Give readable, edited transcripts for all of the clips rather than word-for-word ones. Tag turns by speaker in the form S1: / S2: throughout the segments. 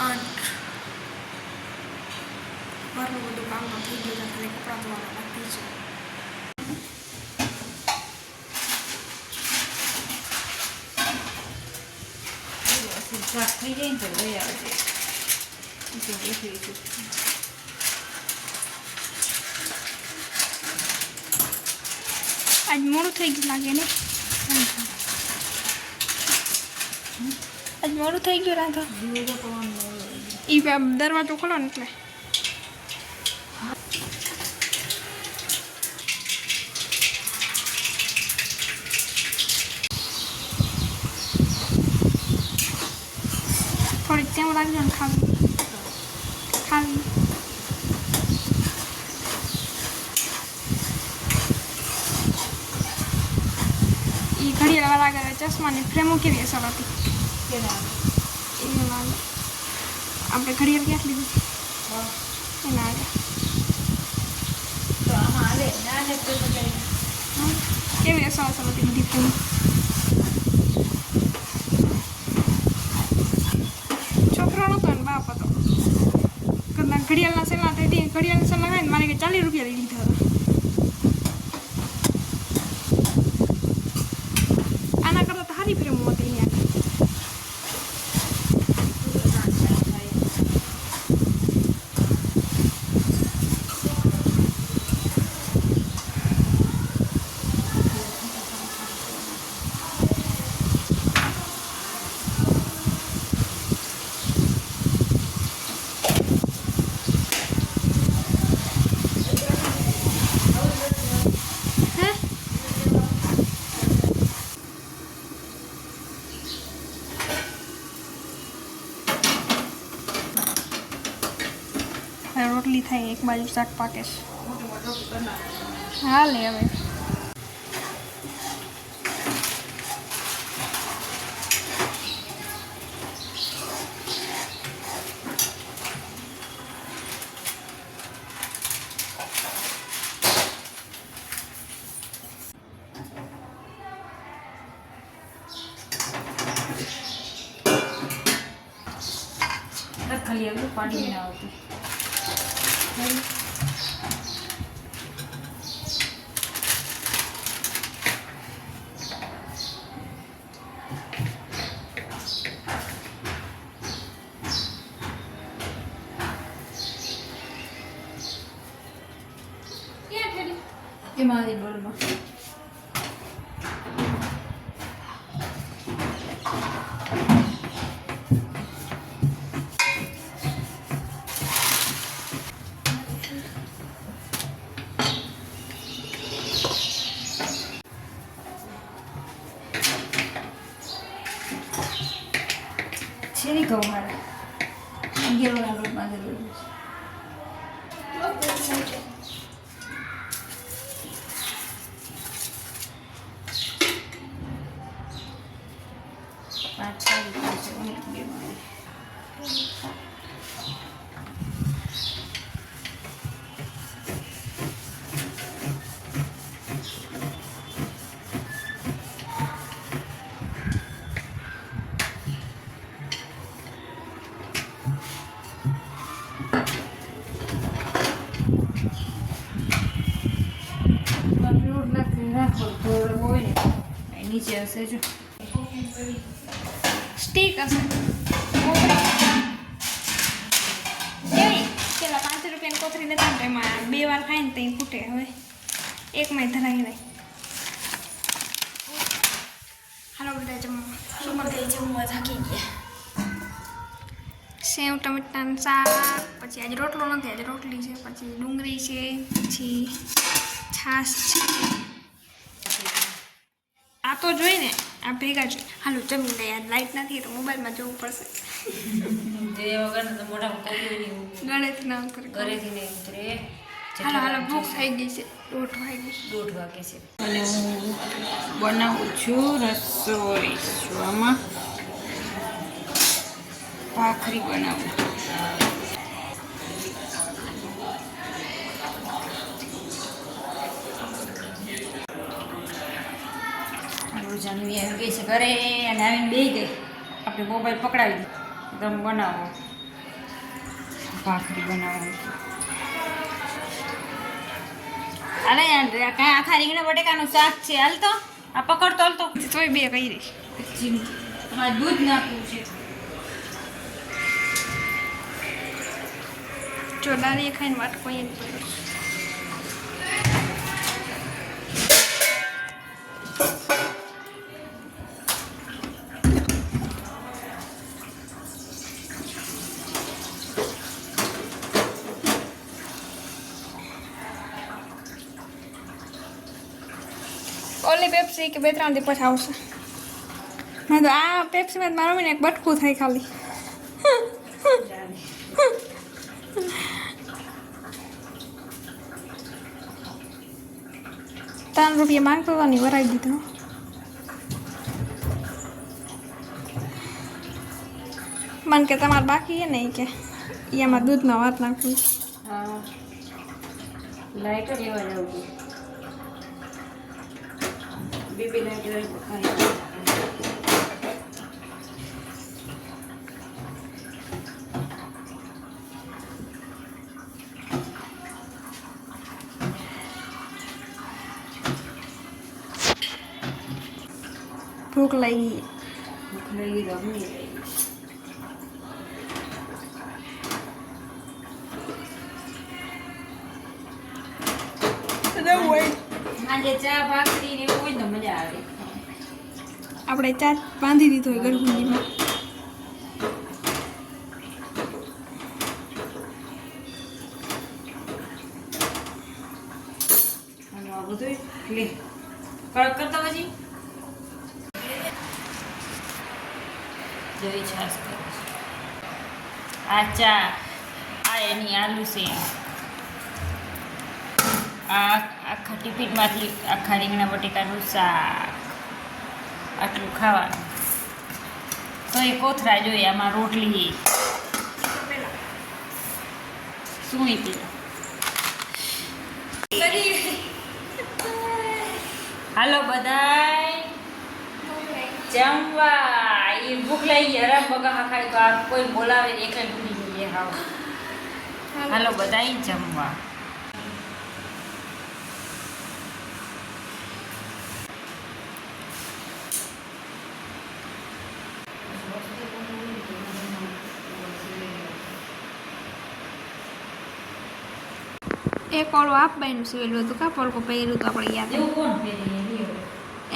S1: 8 ઘરનું બધું કામ તો થઈ ગયું છે, ખાલી કપડાં ધોવાના બાકી છે.
S2: શાક થઈ જાય ને તો લઈ આવજે.
S1: આજ મોડું થઈ ગયું લાગે ને. આજ મોડું થઈ ગયું રાધા. એ દરવાજો ખોલો ને એટલે થોડીક તેમ લાગજો ને ખાવી એ ઘડિયાળ વાળા ચશ્માની ફ્રેમો કેવી અસર હતી એના આપણે ઘડિયાળ ક્યાં લીધી એના કેવી અસર હતી બધી ફ્રેમ. છોકરો નતો ને બાપ હતો. ઘડિયાળના સેલના થઈ ઘડિયાળના સેલના ખાય ને મારે કે 40 રૂપિયા લઈ લીધા હતા. આના કરતાં તો સારી ફ્રેમો હતી અહીંયા. રોટલી થાય એક બાજુ શાક પાકે છે. હા લે હવે
S2: ખાલી એવું પાણી ના આવતું. એમાં બોલમાં છેરી કહું મારે 11 લોટમાં જરૂર છે. નીચે હશે જો
S1: સ્ટીક હશે. પેલા 5 રૂપિયાની કોથળી લેતા ને એમાં 2 વાર ખાય ને તો ફૂટે. હવે એકમાં ધરાવી નહીં. હાલો બધા જમવા થાકી ગયા. સેવ ટમેટાનું શાક, પછી આજે રોટલો નથી, આજે રોટલી છે, પછી ડુંગળી છે, પછી છાશ છે. આ તો જોઈ ને આ ભેગા છે. હાલો જમી લે. યાર લાઈટ નથી તો મોબાઈલમાં જોવું પડશે. ગળેથી ના ઉતરે.
S2: ઘરેથી નહીં ઉતરે.
S1: હાલો હાલો ભૂખ થઈ ગઈ છે. 1:30
S2: વાગે છે. અને હું બનાવું છું રસોઈ. આમાં ભાખરી બનાવું. જાનવી આવી ગઈ છે ઘરે અને આવીને બેસી ગઈ. આપણે મોબાઈલ પકડાવી દીધો. તમે બનાવો. ભાખરી બનાવવાની છે. અરે યાર કાંઈ આખા રીંગણા બટેકાનું શાક છે. હાલ તો આ પકડ તો હાલ તો.
S1: તોય બે કહી રહી.
S2: તમારે દૂધ નાખવું છે.
S1: જો દાદી ખાઈને વાટકો અહીં પડ્યો. ઓલી પેપ્સી કે 2-3 દી પછી આવશે. મેં તો આ પેપ્સીમાં મારો મને એક બટકું થાય ખાલી. 3 રૂપિયા માંગતો હતો ને વરાવી દીધો. મને કે તમારે બાકી છે ને કે એમાં દૂધમાં વાત નાખવી.
S2: હા લાઈટ જ એવા જવું બેબી લાઈટ
S1: ભૂખ લાગી.
S2: લઈ રમી આજે ચા ભાખરી ને એવું હોય ને મજા આવે.
S1: આપણે ચા બાંધી દીધો હોય ગરબુંડીમાં.
S2: અને આ બધું લે કડક કરતા પછી જોઈ છાશ કરો. આ ચા આ એની આલુ છે. આ આખા ટિફિનમાંથી આખા રીંગણા બટેકાનું શાક આટલું ખાવાનું. તો એ કોથરા જોઈએ આમાં રોટલી શું એ પેલા હાલો બધાય જમવા. એ ભૂખ લાગી ગઈ હરામ બગા ખાય તો આ કોઈ બોલાવે એટલે ભૂલી જઈએ. હાવ હાલો બધાય જમવા.
S1: એક ઓલો આપ બાઈનું સિવેલું હતું કા પડકો પહેર્યું હતું આપણે યાદ.
S2: એવું કોણ પહેરે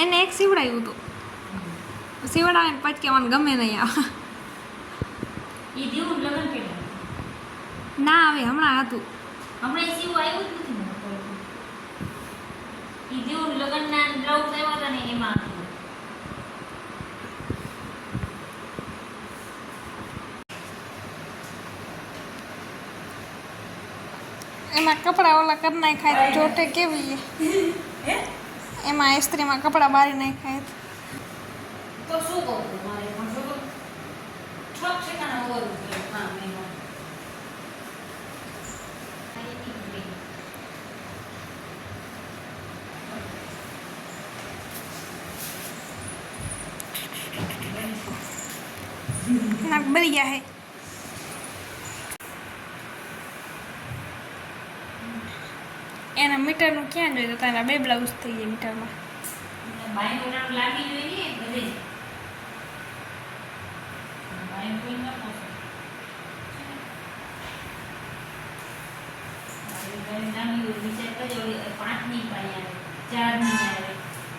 S1: એને એક સીવડાવ્યું હતું. સીવડાવે ને પછી મને ગમે નહીં આવે.
S2: એ દેવું લગન કેટલા
S1: ના આવે હમણાં હતું.
S2: હમણાં સીવું આવ્યું જ નથી એ દેવું લગનના બ્લાઉઝ આવ્યા હતા ને એમાં હતું.
S1: એમાં કપડાં ઓલા કરી નાખાય ચોટે કેવી એમાં ઇસ્ત્રીમાં કપડાં બારી નાખાય.
S2: તો શું કહું મારે પણ શું ઠક છે કાના ઓવર હા મેં
S1: નાક બળી ગયા હે. એના મીટરનું ક્યાં જોઈએ તો તારા 2 બ્લાઉઝ થઈ જાય મીટરમાં.
S2: બાઈ મોટાનું લાગી જોઈએ ને બધે બાઈ કોઈ ન પોસે બાઈ નાની હોય વિચાર કરજો 5 ની પાઈ આવે 4 ની આવે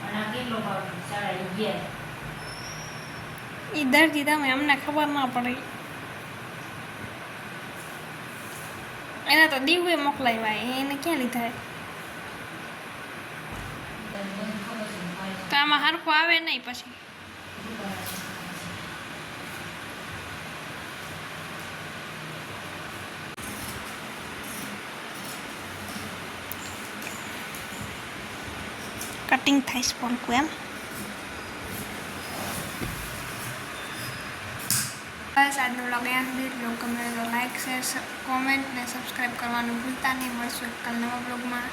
S2: અને આ કેટલો ભાવ 11.5.
S1: એ દર્દી તમે અમને ખબર ના પડે. એને તો દીવે મોકલાવ્યા એને ક્યાં લીધા. તો આમાં હરખું આવે નહીં પછી. કટિંગ થાય સ્પોલકું એમ. બસ આજનો વ્લોગ અહીંયા સુધી. વ્લોગ ગમે તો લાઈક શેર કોમેન્ટ ને સબસ્ક્રાઈબ કરવાનું ભૂલતા નહીં. મળશું કાલ નવા વ્લોગમાં.